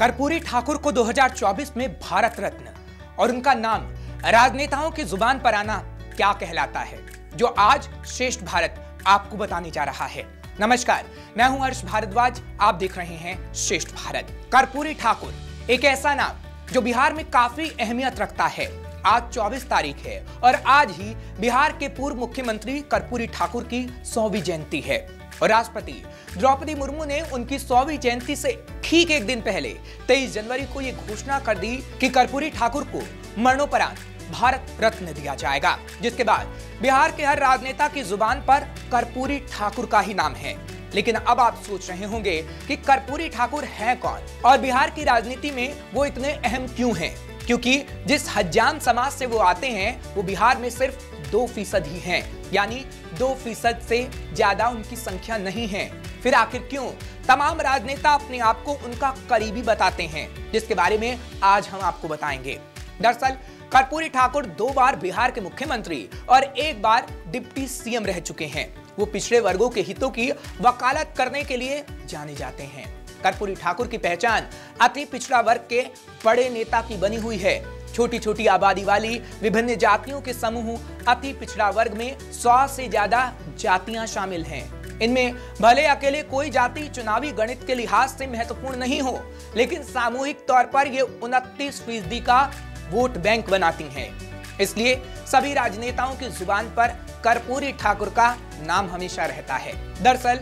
कर्पूरी ठाकुर को 2024 में भारत रत्न और उनका नाम राजनेताओं की जुबान पर आना क्या कहलाता है, जो आज श्रेष्ठ भारत आपको बताने जा रहा है। नमस्कार, मैं हूं हर्ष भारद्वाज, आप देख रहे हैं श्रेष्ठ भारत। कर्पूरी ठाकुर एक ऐसा नाम जो बिहार में काफी अहमियत रखता है। आज 24 तारीख है और आज ही बिहार के पूर्व मुख्यमंत्री कर्पूरी ठाकुर की 100वीं जयंती है और राष्ट्रपति द्रौपदी मुर्मू ने उनकी 100वीं जयंती से ठीक एक दिन पहले 23 जनवरी को यह घोषणा कर दी कि कर्पूरी ठाकुर को मरणोपरांत भारत रत्न दिया जाएगा, जिसके बाद बिहार के हर राजनेता की जुबान पर कर्पूरी ठाकुर का ही नाम है। लेकिन अब आप सोच रहे होंगे कि कर्पूरी ठाकुर है कौन और बिहार की राजनीति में वो इतने अहम क्यों हैं? क्योंकि जिस हजाम समाज से वो आते हैं वो बिहार में सिर्फ 2% ही हैं, यानी 2% से ज्यादा उनकी संख्या नहीं है। फिर आखिर क्यों तमाम राजनेता अपने आप को उनका करीबी बताते हैं, जिसके बारे में आज हम आपको बताएंगे। दरअसल कर्पूरी ठाकुर 2 बार बिहार के मुख्यमंत्री और 1 बार डिप्टी सीएम रह चुके हैं। वो पिछड़े वर्गों के हितों की वकालत करने के लिए जाने जाते हैं। कर्पूरी ठाकुर की पहचान अति पिछड़ा वर्ग के बड़े नेता की बनी हुई है। छोटी छोटी आबादी वाली विभिन्न जातियों के समूह अति पिछड़ा वर्ग में 100 से ज्यादा जातियां शामिल हैं। इनमें भले अकेले कोई जाति चुनावी गणित के लिहाज से महत्वपूर्ण नहीं हो, लेकिन सामूहिक तौर पर ये 29% का वोट बैंक बनाती हैं। इसलिए सभी राजनेताओं की जुबान पर कर्पूरी ठाकुर का नाम हमेशा रहता है। दरअसल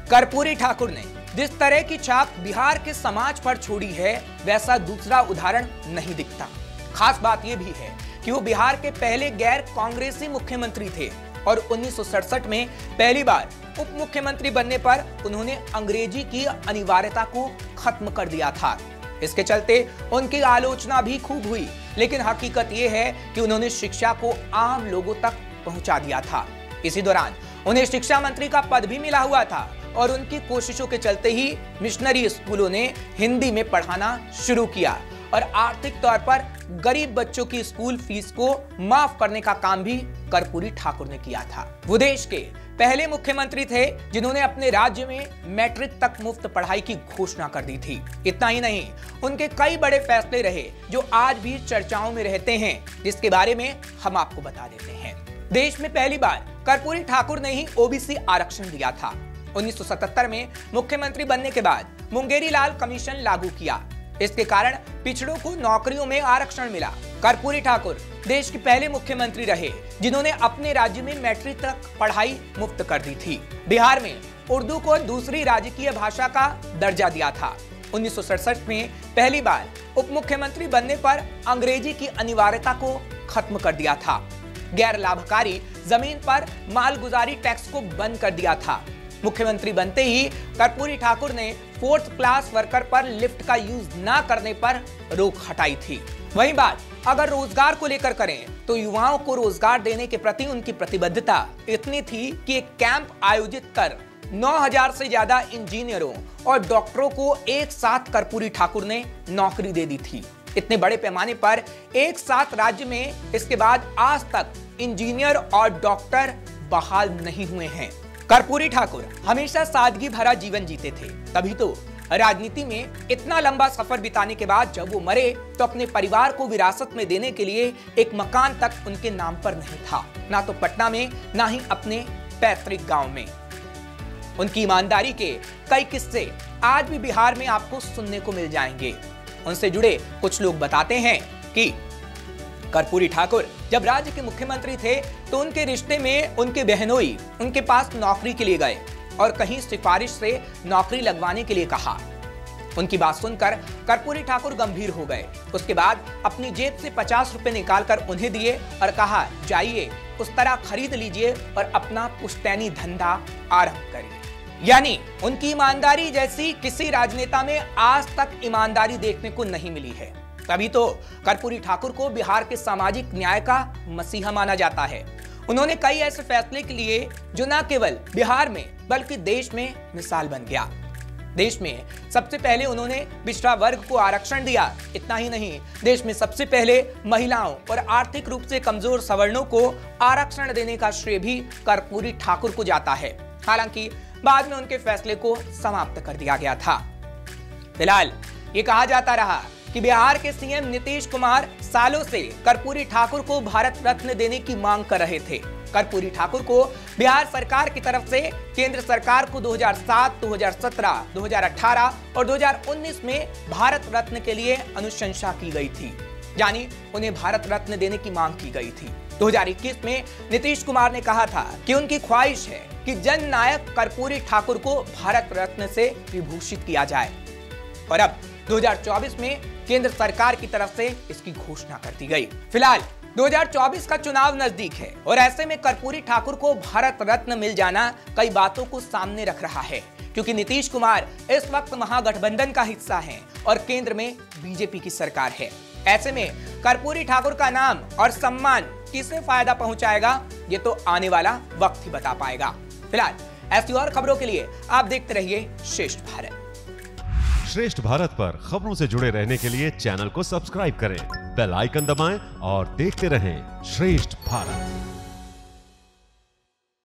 कर्पूरी ठाकुर ने जिस तरह की छाप बिहार के समाज पर छोड़ी है, वैसा दूसरा उदाहरण नहीं दिखता। खास बात यह भी है कि वो बिहार के पहले गैर कांग्रेसी मुख्यमंत्री थे और 1967 में पहली बार उप मुख्यमंत्री बनने पर उन्होंने अंग्रेजी की अनिवार्यता को खत्म कर दिया था। इसके चलते उनकी आलोचना भी खूब हुई, लेकिन हकीकत यह है कि उन्होंने शिक्षा को आम लोगों तक पहुंचा दिया था। इसी दौरान उन्हें शिक्षा मंत्री का पद भी मिला हुआ था और उनकी कोशिशों के चलते ही मिशनरी स्कूलों ने हिंदी में पढ़ाना शुरू किया और आर्थिक तौर पर गरीब बच्चों की स्कूल फीस को माफ करने का काम भी कर्पूरी ठाकुर ने किया था। वो देश के पहले मुख्यमंत्री थे जिन्होंने अपने राज्य में मैट्रिक तक मुफ्त पढ़ाई की घोषणा कर दी थी। इतना ही नहीं, उनके कई बड़े फैसले रहे जो आज भी चर्चाओं में रहते हैं, जिसके बारे में हम आपको बता देते हैं। देश में पहली बार कर्पूरी ठाकुर ने ही ओबीसी आरक्षण दिया था। 1977 में मुख्यमंत्री बनने के बाद मुंगेरी लाल कमीशन लागू किया। इसके कारण पिछड़ों को नौकरियों में आरक्षण मिला। कर्पूरी ठाकुर देश के पहले मुख्यमंत्री रहे जिन्होंने अपने राज्य में मैट्रिक तक पढ़ाई मुफ्त कर दी थी। बिहार में उर्दू को दूसरी राजकीय भाषा का दर्जा दिया था। 1967 में पहली बार उप मुख्यमंत्री बनने पर अंग्रेजी की अनिवार्यता को खत्म कर दिया था। गैर लाभकारी जमीन पर मालगुजारी टैक्स को बंद कर दिया था। मुख्यमंत्री बनते ही कर्पूरी ठाकुर ने 4th क्लास वर्कर पर लिफ्ट का यूज न करने पर रोक हटाई थी। वहीं बात अगर रोजगार को लेकर करें तो युवाओं को रोजगार देने के प्रति उनकी प्रतिबद्धता इतनी थी कि एक कैंप आयोजित कर 9000 से ज्यादा इंजीनियरों और डॉक्टरों को एक साथ कर्पूरी ठाकुर ने नौकरी दे दी थी। इतने बड़े पैमाने पर एक साथ राज्य में इसके बाद आज तक इंजीनियर और डॉक्टर बहाल नहीं हुए हैं। कर्पूरी ठाकुर हमेशा सादगी भरा जीवन जीते थे, तभी तो राजनीति में इतना लंबा सफर बिताने के बाद जब वो मरे तो अपने परिवार को विरासत में देने के लिए एक मकान तक उनके नाम पर नहीं था, ना तो पटना में, ना ही अपने पैतृक गांव में। उनकी ईमानदारी के कई किस्से आज भी बिहार में आपको सुनने को मिल जाएंगे। उनसे जुड़े कुछ लोग बताते हैं कि कर्पूरी ठाकुर जब राज्य के मुख्यमंत्री थे तो उनके रिश्ते में उनके बहनोई उनके पास नौकरी के लिए गए और कहीं सिफारिश से नौकरी लगवाने के लिए कहा। उनकी बात सुनकर कर्पूरी ठाकुर गंभीर हो गए। उसके बाद अपनी जेब से 50 रुपए निकालकर उन्हें दिए और कहा, जाइए उस तरह खरीद लीजिए और अपना पुश्तैनी धंधा आरंभ करिए। यानी उनकी ईमानदारी जैसी किसी राजनेता में आज तक ईमानदारी देखने को नहीं मिली है। तभी तो कर्पूरी ठाकुर को बिहार के सामाजिक न्याय का मसीहा माना जाता है। उन्होंने कई ऐसे फैसले के लिए जो न केवल बिहार में बल्कि देश में मिसाल बन गया। देश में सबसे पहले उन्होंने पिछड़ा वर्ग को आरक्षण दिया। इतना ही नहीं, देश में सबसे पहले महिलाओं और आर्थिक रूप से कमजोर सवर्णों को आरक्षण देने का श्रेय भी कर्पूरी ठाकुर को जाता है। हालांकि बाद में उनके फैसले को समाप्त कर दिया गया था। फिलहाल ये कहा जाता रहा कि बिहार के सीएम नीतीश कुमार सालों से कर्पूरी ठाकुर को भारत रत्न देने की मांग कर रहे थे। कर्पूरी ठाकुर को बिहार सरकार की तरफ से केंद्र सरकार को 2007, 2017, 2018 और 2019 में भारत रत्न के लिए अनुशंसा की गई थी, यानी उन्हें भारत रत्न देने की मांग की गई थी। 2021 में नीतीश कुमार ने कहा था कि उनकी ख्वाहिश है कि जननायक कर्पूरी ठाकुर को भारत रत्न से विभूषित किया जाए और अब 2024 में केंद्र सरकार की तरफ से इसकी घोषणा कर दी गई। फिलहाल 2024 का चुनाव नजदीक है और ऐसे में कर्पूरी ठाकुर को भारत रत्न मिल जाना कई बातों को सामने रख रहा है, क्योंकि नीतीश कुमार इस वक्त महागठबंधन का हिस्सा हैं और केंद्र में बीजेपी की सरकार है। ऐसे में कर्पूरी ठाकुर का नाम और सम्मान किसे फायदा पहुंचाएगा, ये तो आने वाला वक्त ही बता पाएगा। फिलहाल ऐसी और खबरों के लिए आप देखते रहिए श्रेष्ठ भारत। श्रेष्ठ भारत पर खबरों से जुड़े रहने के लिए चैनल को सब्सक्राइब करें, बेल आइकन दबाएं और देखते रहें श्रेष्ठ भारत।